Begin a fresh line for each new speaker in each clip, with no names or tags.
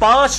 5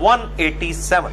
187,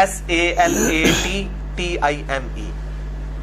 SALATTIME,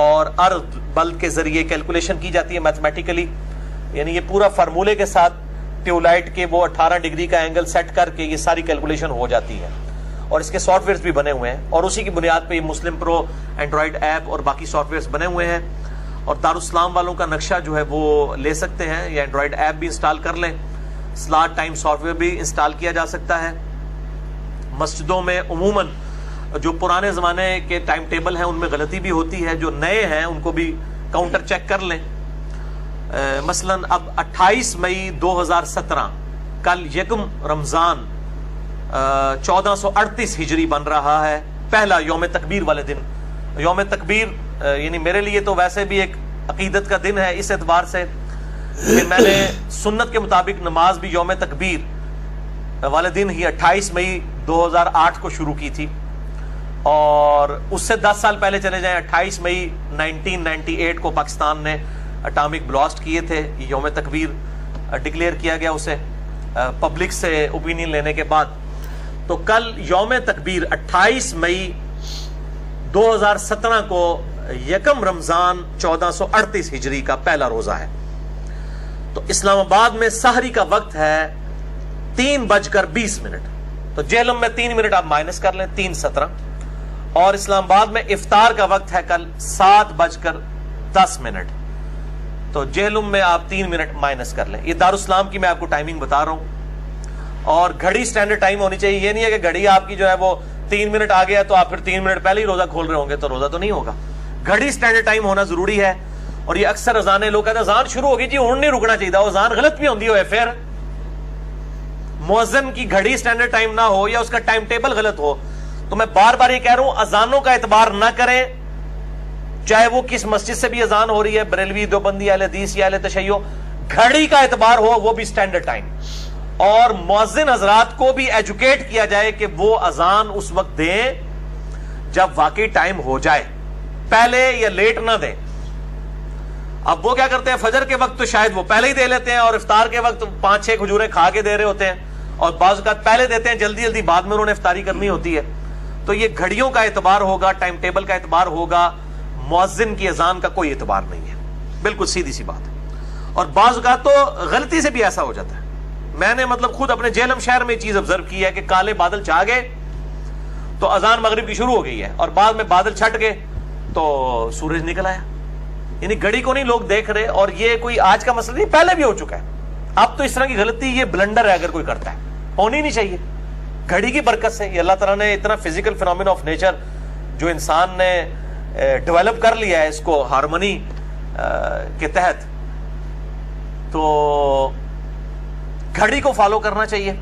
اور ارض بلد کے ذریعے کیلکولیشن کی جاتی ہے میتھمیٹیکلی، یعنی یہ پورا فارمولے کے ساتھ ٹیوب لائٹ کے وہ 18 ڈگری کا اینگل سیٹ کر کے یہ ساری کیلکولیشن ہو جاتی ہے، اور اس کے سافٹ ویئرز بھی بنے ہوئے ہیں، اور اسی کی بنیاد پہ یہ مسلم پرو اینڈرائڈ ایپ اور باقی سافٹ ویئرز بنے ہوئے ہیں. اور دارالاسلام والوں کا نقشہ جو ہے وہ لے سکتے ہیں، یا اینڈرائڈ ایپ بھی انسٹال کر لیں، سلاٹ ٹائم سافٹ ویئر بھی انسٹال کیا جا سکتا ہے. مسجدوں میں عموماً جو پرانے زمانے کے ٹائم ٹیبل ہیں ان میں غلطی بھی ہوتی ہے، جو نئے ہیں ان کو بھی کاؤنٹر چیک کر لیں. مثلا اب 28 مئی 2017 کل یکم رمضان 1438 ہجری بن رہا ہے، پہلا یوم تکبیر والے دن. یوم تکبیر یعنی میرے لیے تو ویسے بھی ایک عقیدت کا دن ہے اس اعتبار سے کہ میں نے سنت کے مطابق نماز بھی یوم تکبیر والے دن ہی 28 مئی 2008 کو شروع کی تھی، اور اس سے 10 سال پہلے چلے جائیں 28 مئی 1998 کو پاکستان نے اٹامک بلاسٹ کیے تھے. یوم تکبیر ڈکلیئر کیا گیا اسے پبلک سے اوپینین لینے کے بعد. تو کل یوم تکبیر 28 مئی 2017 کو یکم رمضان 1438 ہجری کا پہلا روزہ ہے. تو اسلام آباد میں سحری کا وقت ہے 3:20. تو جہلم میں 3 منٹ آپ مائنس کر لیں، 3:17. اور اسلام آباد میں افطار کا وقت ہے کل 7:10. تو جہلم میں آپ 3 منٹ مائنس کر لیں. یہ دارالاسلام کی میں آپ کو ٹائمنگ بتا رہا ہوں، اور گھڑی سٹینڈرڈ ٹائم ہونی چاہیے. یہ نہیں ہے کہ گھڑی آپ کی جو ہے وہ 3 منٹ آ گیا تو آپ پھر 3 منٹ پہلے ہی روزہ کھول رہے ہوں گے تو روزہ تو نہیں ہوگا. گھڑی سٹینڈرڈ ٹائم ہونا ضروری ہے. اور یہ اکثر اذانیں لوگ کہتے ہیں اذان شروع ہوگی جی ہوں نہیں رکنا چاہیے، وہ اذان غلط بھی ہوندی ہوئے. پھر مؤذن کی گھڑی سٹینڈرڈ ٹائم نہ ہو یا اس کا ٹائم ٹیبل غلط ہو تو میں بار بار یہ کہہ رہا ہوں اذانوں کا اعتبار نہ کریں، چاہے وہ کس مسجد سے بھی اذان ہو رہی ہے، بریلوی، دیوبندی، اہل حدیث یا اہل تشیع. گھڑی کا اعتبار ہو وہ بھی سٹینڈرڈ ٹائم. اور مؤذن حضرات کو بھی ایجوکیٹ کیا جائے کہ وہ اذان اس وقت دیں جب واقعی ٹائم ہو جائے، پہلے یا لیٹ نہ دیں. اب وہ کیا کرتے ہیں فجر کے وقت تو شاید وہ پہلے ہی دے لیتے ہیں، اور افطار کے وقت 5-6 کھجوریں کھا کے دے رہے ہوتے ہیں، اور بعض اوقات پہلے دیتے ہیں جلدی جلدی، بعد میں انہوں نے افطاری کرنی ہوتی ہے. تو یہ گھڑیوں کا اعتبار ہوگا، ٹائم ٹیبل کا اعتبار ہوگا، مؤذن کی اذان کا کوئی اعتبار نہیں ہے. بالکل سیدھی سی بات ہے. اور بعض اوقات تو غلطی سے بھی ایسا ہو جاتا ہے. میں نے مطلب خود اپنے جہلم شہر میں یہ چیز آبزرو کی ہے کہ کالے بادل چھا گئے تو اذان مغرب کی شروع ہو گئی ہے، اور بعد میں بادل چھٹ گئے تو سورج نکل آیا. یعنی گھڑی کو نہیں لوگ دیکھ رہے. اور یہ کوئی آج کا مسئلہ نہیں، پہلے بھی ہو چکا ہے. اب تو اس طرح کی غلطی یہ بلنڈر ہے اگر کوئی کرتا ہے، ہونی نہیں چاہیے. گھڑی کی برکت سے یہ اللہ تعالیٰ نے اتنا فزیکل فینومینا آف نیچر جو انسان نے ڈیولپ کر لیا ہے اس کو ہارمونی کے تحت، تو گھڑی کو فالو کرنا چاہیے.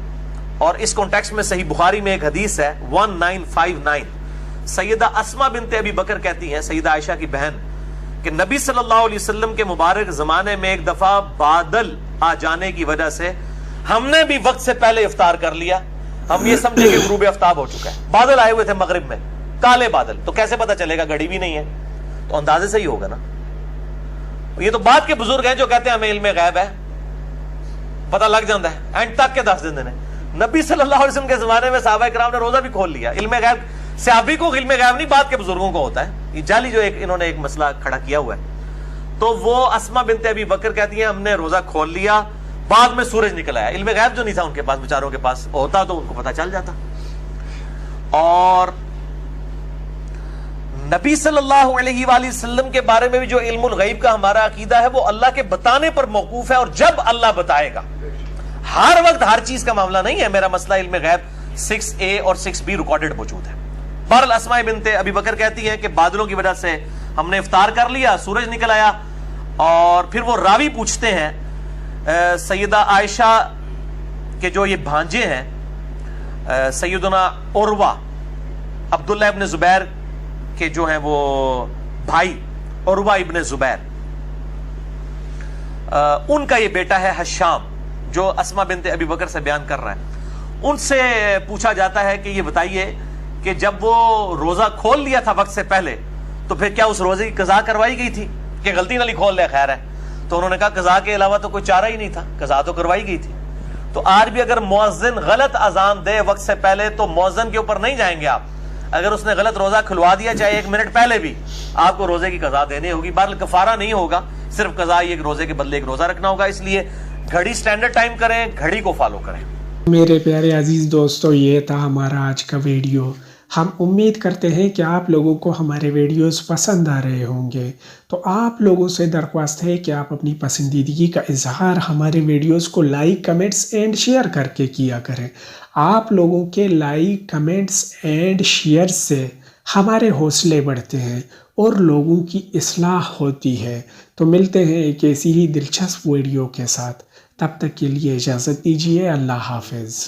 اور اس کانٹیکسٹ میں صحیح بخاری میں ایک حدیث ہے 1959. سیدہ اسما بنت ابی بکر کہتی ہیں، سیدہ عائشہ کی بہن، کہ نبی صلی اللہ علیہ وسلم کے مبارک زمانے میں ایک دفعہ بادل آ جانے کی وجہ سے ہم نے بھی وقت سے پہلے افطار کر لیا. ہم یہ سمجھے کہ غروب آفتاب ہو چکا ہے. بادل آئے ہوئے تھے مغرب میں، کالے بادل، تو کیسے پتا چلے گا؟ گھڑی بھی نہیں ہے تو اندازے سے ہی ہوگا نا. یہ تو بعد کے بزرگ ہیں جو کہتے ہیں ہمیں علم غیب ہے، پتہ لگ جاتا ہے، اینڈ تک کے 10 دن. نبی صلی اللہ علیہ وسلم کے زمانے میں صحابہ کرام نے روزہ بھی کھول لیا. علم غیب صحابی کو علم غیب نہیں، بعد کے بزرگوں کو ہوتا ہے. یہ جعلی جو انہوں نے ایک مسئلہ کھڑا کیا ہوا ہے. تو وہ اسما بنت ابی بکر کہتی ہیں ہم نے روزہ کھول لیا، بعد میں سورج نکل آیا. علم غیب جو نہیں تھا ان کے پاس، بیچاروں کے پاس ہوتا تو ان کو پتہ چل جاتا. اور نبی صلی اللہ علیہ وآلہ وسلم کے بارے میں بھی جو علم الغیب کا ہمارا عقیدہ ہے وہ اللہ کے بتانے پر موقوف ہے، اور جب اللہ بتائے گا. ہر وقت ہر چیز کا معاملہ نہیں ہے. میرا مسئلہ علم غیب 6A اور 6B ریکارڈڈ موجود ہے. بہرحال اسماء بنت ابی بکر کہتی ہیں کہ بادلوں کی وجہ سے ہم نے افطار کر لیا، سورج نکل آیا. اور پھر وہ راوی پوچھتے ہیں سیدہ عائشہ کے جو یہ بھانجے ہیں سیدنا عروہ، عبداللہ ابن زبیر کے جو ہیں وہ بھائی عروہ ابن زبیر، ان کا یہ بیٹا ہے حشام جو اسماء بنت ابی بکر سے بیان کر رہا ہے. ان سے پوچھا جاتا ہے کہ یہ بتائیے کہ جب وہ روزہ کھول لیا تھا وقت سے پہلے تو پھر کیا اس روزے کی قضا کروائی گئی تھی کہ غلطی نہ کھول لیا خیر ہے؟ تو انہوں نے کہا قضا کے علاوہ تو کوئی چارہ ہی نہیں تھا، قضا تو کروائی گئی تھی. تو آج بھی اگر مؤذن غلط اذان دے وقت سے پہلے تو مؤذن کے اوپر نہیں جائیں گے آپ. اگر اس نے غلط روزہ کھلوا دیا چاہے 1 منٹ پہلے بھی، آپ کو روزے کی قضا دینی ہوگی. بہرحال کفارہ نہیں ہوگا، صرف قضا یہ روزے کے بدلے ایک روزہ رکھنا ہوگا. اس لیے گھڑی سٹینڈرڈ ٹائم کریں، گھڑی کو فالو کریں.
میرے پیارے عزیز دوستو، یہ تھا ہمارا آج کا ویڈیو. ہم امید کرتے ہیں کہ آپ لوگوں کو ہمارے ویڈیوز پسند آ رہے ہوں گے. تو آپ لوگوں سے درخواست ہے کہ آپ اپنی پسندیدگی کا اظہار ہمارے ویڈیوز کو لائک، کمنٹس اینڈ شیئر کر کے کیا کریں. آپ لوگوں کے لائک، کمنٹس اینڈ شیئر سے ہمارے حوصلے بڑھتے ہیں اور لوگوں کی اصلاح ہوتی ہے. تو ملتے ہیں ایک ایسی ہی دلچسپ ویڈیو کے ساتھ. تب تک کے لیے اجازت دیجیے. اللہ حافظ.